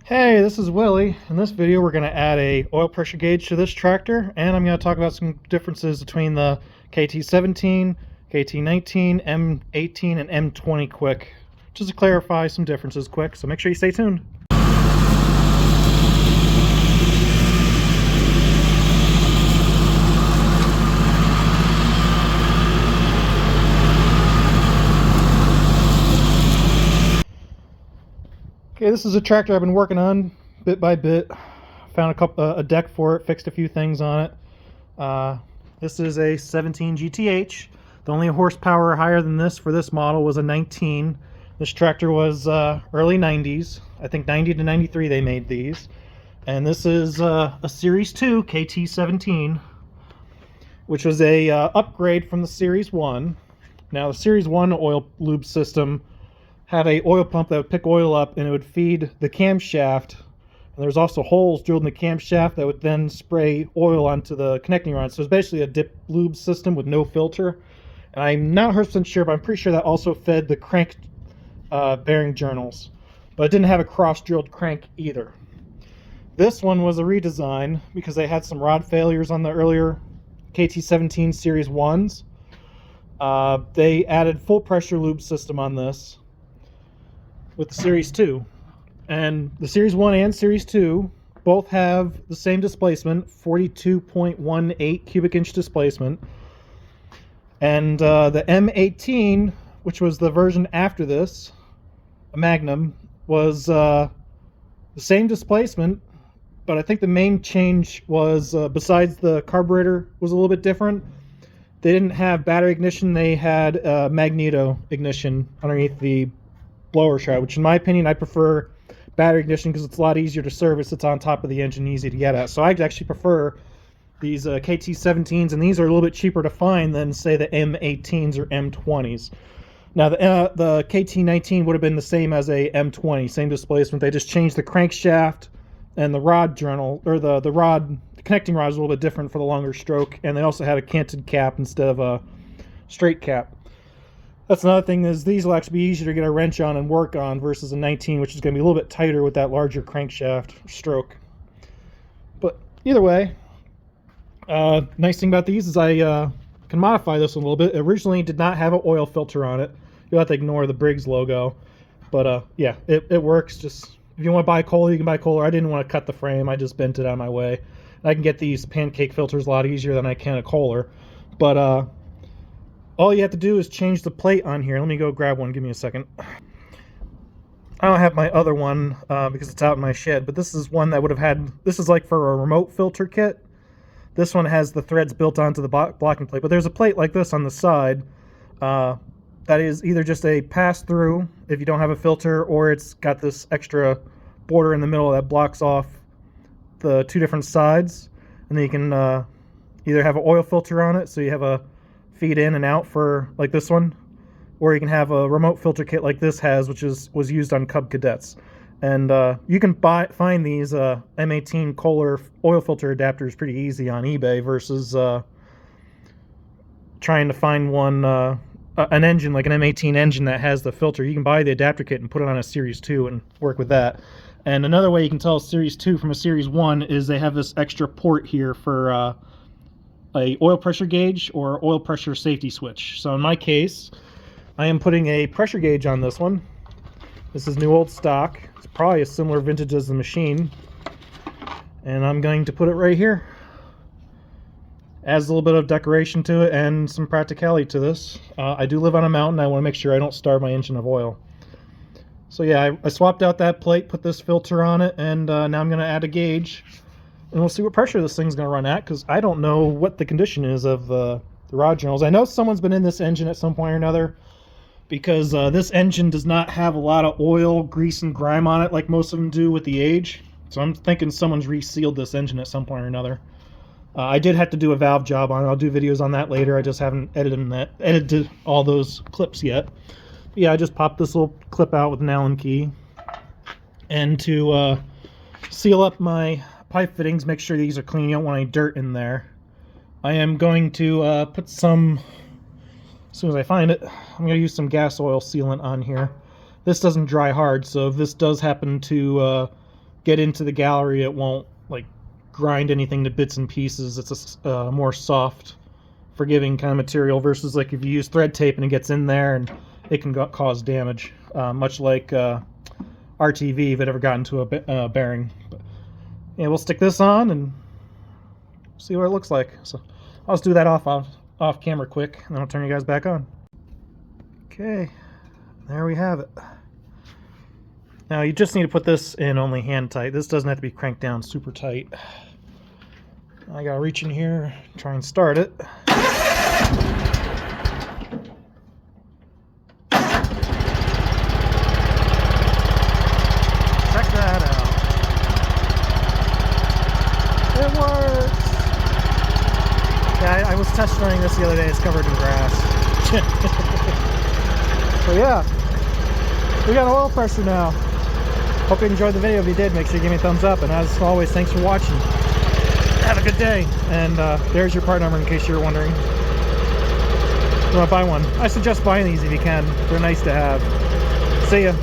Hey, this is Willie. In this video we're going to add a oil pressure gauge to this tractor, and I'm going to talk about some differences between the KT17, KT19, M18, and M20 quick, just to clarify some differences quick, so make sure you stay tuned. Okay, this is a tractor I've been working on bit by bit. Found a deck for it, fixed a few things on it. This is a 17 GTH. The only horsepower higher than this for this model was a 19. This tractor was early 90s. I think 90 to 93 they made these. And this is a Series 2 KT17, which was a upgrade from the Series 1. Now the Series 1 oil lube system had a oil pump that would pick oil up and it would feed the camshaft. And there's also holes drilled in the camshaft that would then spray oil onto the connecting rod. So it's basically a dip lube system with no filter. And I'm not 100% sure, but I'm pretty sure that also fed the crank bearing journals. But it didn't have a cross-drilled crank either. This one was a redesign because they had some rod failures on the earlier KT17 Series 1s. They added full pressure lube system on this with the Series 2. And the Series 1 and Series 2 both have the same displacement, 42.18 cubic inch displacement. And the M18, which was the version after this, a Magnum, was the same displacement, but I think the main change was, besides the carburetor was a little bit different, they didn't have battery ignition, they had magneto ignition underneath the blower shroud, which in my opinion I prefer battery ignition because it's a lot easier to service. It's on top of the engine, easy to get at. So I actually prefer these KT17s, and these are a little bit cheaper to find than say the M18s or M20s. Now the KT19 would have been the same as a M20, same displacement. They just changed the crankshaft and the rod journal, or the connecting rod is a little bit different for the longer stroke, and they also had a canted cap instead of a straight cap. That's another thing, is these will actually be easier to get a wrench on and work on versus a 19, which is going to be a little bit tighter with that larger crankshaft stroke. But either way, nice thing about these is I can modify this a little bit. It originally did not have an oil filter on it. You'll have to ignore the Briggs logo. But yeah, it works. Just if you want to buy Kohler, you can buy Kohler. I didn't want to cut the frame. I just bent it out of my way. I can get these pancake filters a lot easier than I can a Kohler. But all you have to do is change the plate on here. Let me go grab one. Give me a second. I don't have my other one because it's out in my shed, but this is one that would have had, this is like for a remote filter kit. This one has the threads built onto the blocking plate, but there's a plate like this on the side that is either just a pass-through if you don't have a filter, or it's got this extra border in the middle that blocks off the two different sides, and then you can either have an oil filter on it, so you have a feed in and out for like this one, or you can have a remote filter kit like this has, which was used on Cub Cadets. And you can find these M18 Kohler oil filter adapters pretty easy on eBay versus trying to find one, an engine like an M18 engine that has the filter. You can buy the adapter kit and put it on a Series 2 and work with that. And another way you can tell a Series 2 from a Series 1 is they have this extra port here for a oil pressure gauge or oil pressure safety switch. So in my case, I am putting a pressure gauge on this one. This is new old stock. It's probably a similar vintage as the machine. And I'm going to put it right here. Adds a little bit of decoration to it and some practicality to this. I do live on a mountain. I want to make sure I don't starve my engine of oil. So yeah, I swapped out that plate, put this filter on it, and now I'm going to add a gauge. And we'll see what pressure this thing's going to run at, because I don't know what the condition is of the rod journals. I know someone's been in this engine at some point or another, because this engine does not have a lot of oil, grease, and grime on it like most of them do with the age. So I'm thinking someone's resealed this engine at some point or another. I did have to do a valve job on it. I'll do videos on that later. I just haven't edited all those clips yet. But yeah, I just popped this little clip out with an Allen key. And to seal up my pipe fittings, make sure these are clean. You don't want any dirt in there. I am going to put some, as soon as I find it, I'm going to use some gas oil sealant on here. This doesn't dry hard, so if this does happen to get into the gallery, it won't like grind anything to bits and pieces. It's a more soft, forgiving kind of material versus like if you use thread tape and it gets in there and it can cause damage, much like RTV if it ever got into a bearing. But, yeah, we'll stick this on and see what it looks like. So I'll just do that off camera quick, and then I'll turn you guys back on. Okay, there we have it. Now you just need to put this in only hand tight. This doesn't have to be cranked down super tight. I gotta reach in here, try and start it. Check that out. It works! Yeah, I was test running this the other day. It's covered in grass. So yeah, we got oil pressure now. Hope you enjoyed the video. If you did, make sure you give me a thumbs up. And as always, thanks for watching. Have a good day. And there's your part number in case you were wondering. You want to buy one? I suggest buying these if you can. They're nice to have. See ya.